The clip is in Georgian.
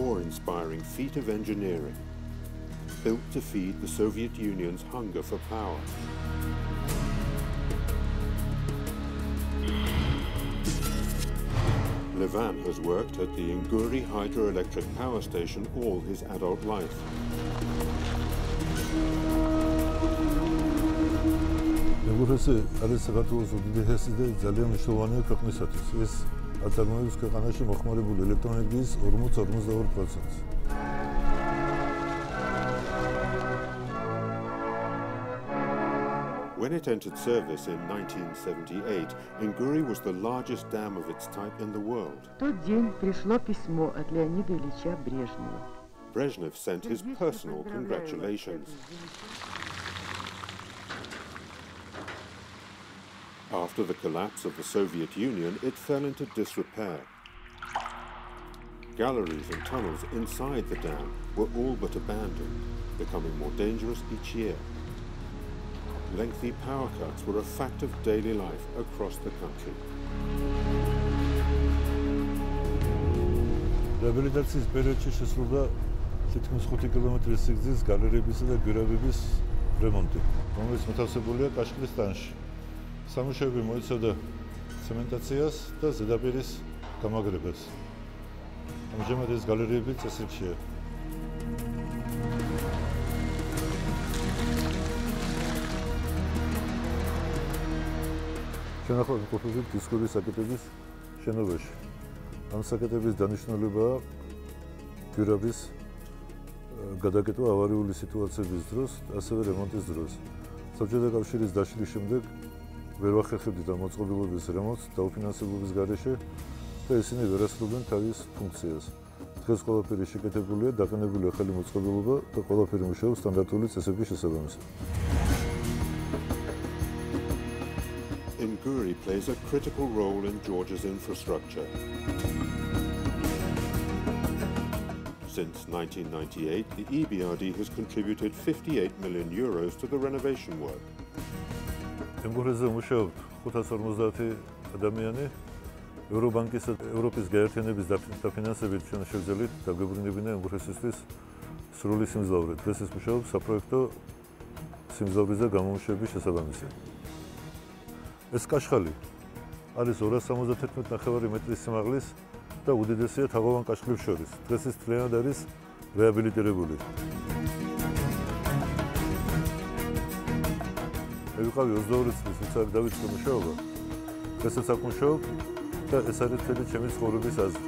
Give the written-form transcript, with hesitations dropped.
awe-inspiring feat of engineering, built to feed the Soviet Union's hunger for power. Levan has worked at the Inguri hydroelectric power station all his adult life. Ეგურესი არის საქართველოს უდიდესი და ძალიან მნიშვნელოვანი ქვეყნისათვის. ეს აწარმოებს ქვეყანაში მოხმარებული ელექტროენერგიის 40-42%. When it entered service in 1978, Inguri was the largest dam of its type in the world. В тот день пришло письмо от Леонида Ильича Брежнева. Brezhnev sent his personal congratulations. After the collapse of the Soviet Union, it fell into disrepair. Galleries and tunnels inside the dam were all but abandoned, becoming more dangerous each year. Lengthy power cuts were a fact of daily life across the country. Რეაბილიტაციის პერიოდში შესრულდა თითქმის 5 კილომეტრის სიგრძის გალერეებისა და გვირაბების რემონტი, რომელიც მოთავსებულია კაშხლის ტანში. სამუშაოები მოიცავდა ცემენტაციას და ზედაპირის გამაგრებას. ამჟამად ეს გალერეები წესრიგშია. შენახავთ ყოფილი დისკური საკეთების შენობაში. ამ საკეთების დანიშნულებაა გვირაბის გადაკეთვა ავარიული სიტუაციების დროს, ასევე რემონტის დროს. საბჭოთა კავშირის დაშლის შემდეგ ვერ ვახერხებდით ამ მოწყობილობის რემონტს დაუფინანსებლობის გარეშე და ისინი ვერ ასრულებენ თავის ფუნქციას. დღეს ყველაფერი შეკეთებულია, დაყენებულია ახალი მოწყობილობა და ყველაფერი მუშაობს სტანდარტული წესების შესაბამისად. Inguri plays a critical role in Georgia's infrastructure. Since 1998, the EBRD has contributed 58 million euros to the renovation work. Inguriზე მუშაობთ 550 ადამიანი. ევრობანკის და ევროპის გაერთიანების დაფინანსებით ჩვენ შევძელით დაგვებრუნებინა ინგურისისთვის სრული სიმძლავრე. დღეს ეს მუშაობს საპროექტო სიმძლავრის და გამომუშავების შესაბამისად. ეს კაშხალი არის 271 მეტრის სიმაღლის და უდიდესია თაღოვან კაშხლებს შორის. დღეს ის მთლიანად არის რეაბილიტირებული. მე ვიყავი 22 წლის, ვინც არ დავიწყე მუშაობა. დღესაც აქ მუშაობ და ეს არის მთელი ჩემი ცხოვრების აზრი.